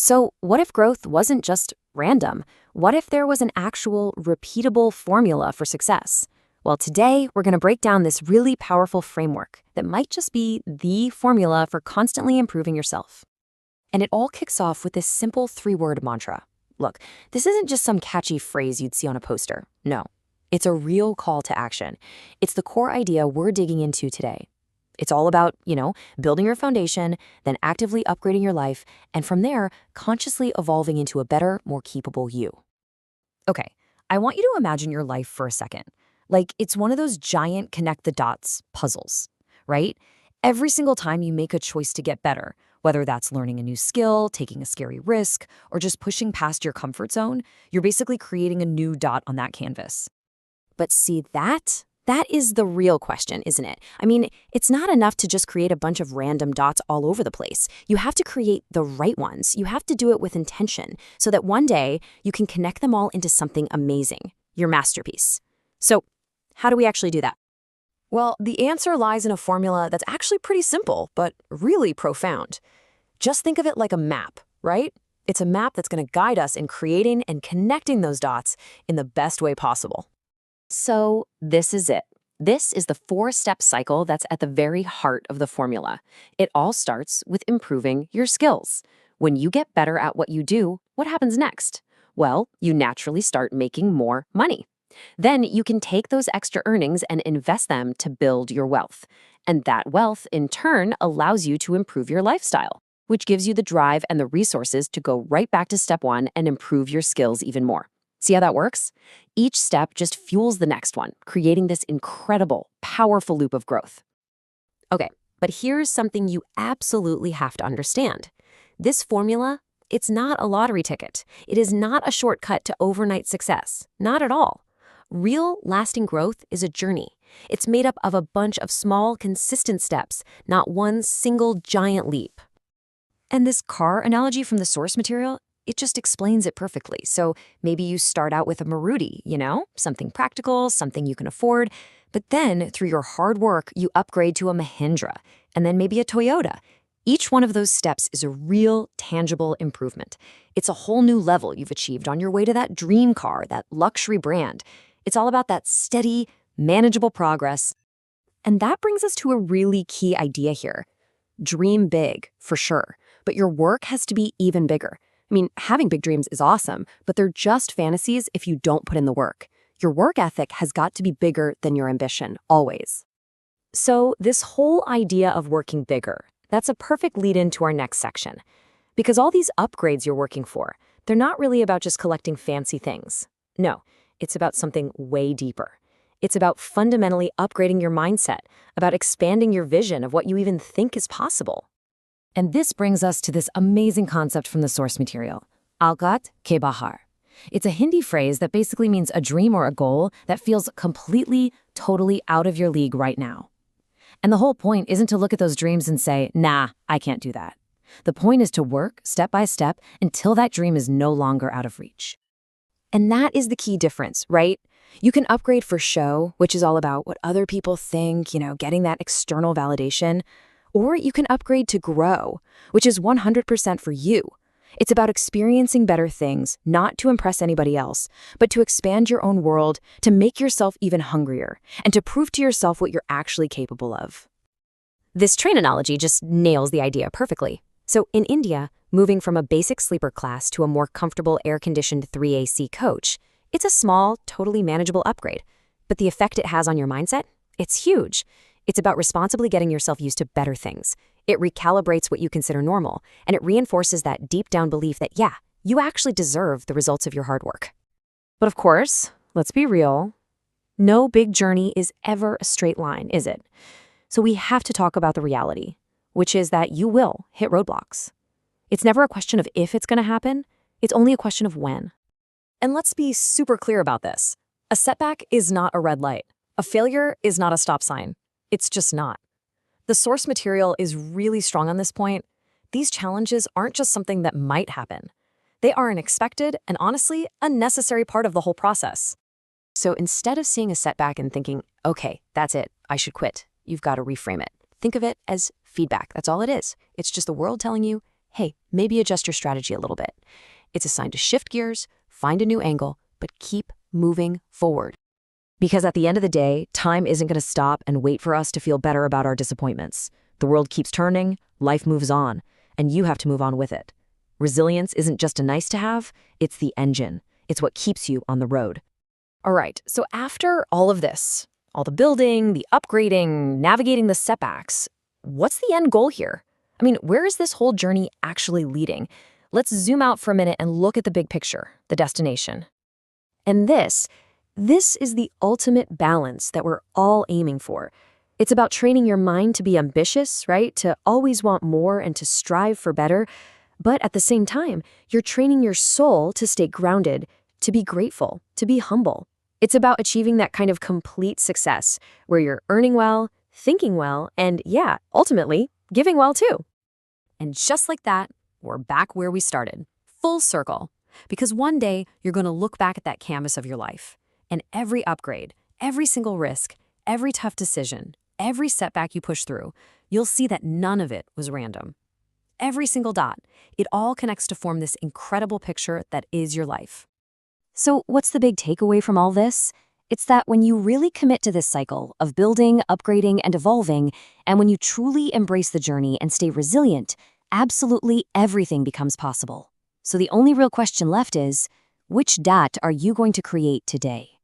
So, what if growth wasn't just random? What if there was an actual, repeatable formula for success? Well, today we're going to break down this really powerful framework that might just be the formula for constantly improving yourself. And it all kicks off with this simple three-word mantra. Look, this isn't just some catchy phrase you'd see on a poster. No, it's a real call to action. It's the core idea we're digging into today. It's all about, building your foundation, then actively upgrading your life, and from there, consciously evolving into a better, more capable you. Okay, I want you to imagine your life for a second. Like it's one of those giant connect the dots puzzles, right? Every single time you make a choice to get better, whether that's learning a new skill, taking a scary risk, or just pushing past your comfort zone, you're basically creating a new dot on that canvas. But see, that is the real question, isn't it? I mean, it's not enough to just create a bunch of random dots all over the place. You have to create the right ones. You have to do it with intention so that one day you can connect them all into something amazing, your masterpiece. So, how do we actually do that? Well, the answer lies in a formula that's actually pretty simple, but really profound. Just think of it like a map, right? It's a map that's going to guide us in creating and connecting those dots in the best way possible. So this is it. This is the four-step cycle that's at the very heart of the formula. It all starts with improving your skills. When you get better at what you do, what happens next? Well, you naturally start making more money. Then you can take those extra earnings and invest them to build your wealth. And that wealth, in turn, allows you to improve your lifestyle, which gives you the drive and the resources to go right back to step one and improve your skills even more. See how that works? Each step just fuels the next one, creating this incredible, powerful loop of growth. Okay, but here's something you absolutely have to understand. This formula, it's not a lottery ticket. It is not a shortcut to overnight success. Not at all. Real, lasting growth is a journey. It's made up of a bunch of small, consistent steps, not one single giant leap. And this car analogy from the source material, it just explains it perfectly. So maybe you start out with a Maruti, something practical, something you can afford. But then, through your hard work, you upgrade to a Mahindra, and then maybe a Toyota. Each one of those steps is a real, tangible improvement. It's a whole new level you've achieved on your way to that dream car, that luxury brand. It's all about that steady, manageable progress. And that brings us to a really key idea here. Dream big, for sure, but your work has to be even bigger. I mean, having big dreams is awesome, but they're just fantasies if you don't put in the work. Your work ethic has got to be bigger than your ambition, always. So this whole idea of working bigger, that's a perfect lead-in to our next section. Because all these upgrades you're working for, they're not really about just collecting fancy things. No, it's about something way deeper. It's about fundamentally upgrading your mindset, about expanding your vision of what you even think is possible. And this brings us to this amazing concept from the source material, Aukat ke Bahar. It's a Hindi phrase that basically means a dream or a goal that feels completely, totally out of your league right now. And the whole point isn't to look at those dreams and say, nah, I can't do that. The point is to work step by step until that dream is no longer out of reach. And that is the key difference, right? You can upgrade for show, which is all about what other people think, getting that external validation. Or you can upgrade to grow, which is 100% for you. It's about experiencing better things, not to impress anybody else, but to expand your own world, to make yourself even hungrier, and to prove to yourself what you're actually capable of. This train analogy just nails the idea perfectly. So in India, moving from a basic sleeper class to a more comfortable air-conditioned 3AC coach, it's a small, totally manageable upgrade. But the effect it has on your mindset? It's huge. It's about responsibly getting yourself used to better things. It recalibrates what you consider normal, and it reinforces that deep-down belief that, yeah, you actually deserve the results of your hard work. But of course, let's be real, no big journey is ever a straight line, is it? So we have to talk about the reality, which is that you will hit roadblocks. It's never a question of if it's going to happen, it's only a question of when. And let's be super clear about this. A setback is not a red light. A failure is not a stop sign. It's just not. The source material is really strong on this point. These challenges aren't just something that might happen. They are an expected and honestly a necessary part of the whole process. So instead of seeing a setback and thinking, okay, that's it, I should quit, you've got to reframe it. Think of it as feedback. That's all it is. It's just the world telling you, hey, maybe adjust your strategy a little bit. It's a sign to shift gears, find a new angle, but keep moving forward. Because at the end of the day, time isn't going to stop and wait for us to feel better about our disappointments. The world keeps turning, life moves on, and you have to move on with it. Resilience isn't just a nice to have, it's the engine. It's what keeps you on the road. All right, so after all of this, all the building, the upgrading, navigating the setbacks, what's the end goal here? I mean, where is this whole journey actually leading? Let's zoom out for a minute and look at the big picture, the destination. And this is the ultimate balance that we're all aiming for. It's about training your mind to be ambitious, right? To always want more and to strive for better. But at the same time, you're training your soul to stay grounded, to be grateful, to be humble. It's about achieving that kind of complete success where you're earning well, thinking well, and yeah, ultimately, giving well too. And just like that, we're back where we started, full circle. Because one day, you're going to look back at that canvas of your life, and every upgrade, every single risk, every tough decision, every setback you push through, you'll see that none of it was random. Every single dot, it all connects to form this incredible picture that is your life. So what's the big takeaway from all this? It's that when you really commit to this cycle of building, upgrading, and evolving, and when you truly embrace the journey and stay resilient, absolutely everything becomes possible. So the only real question left is, which dot are you going to create today?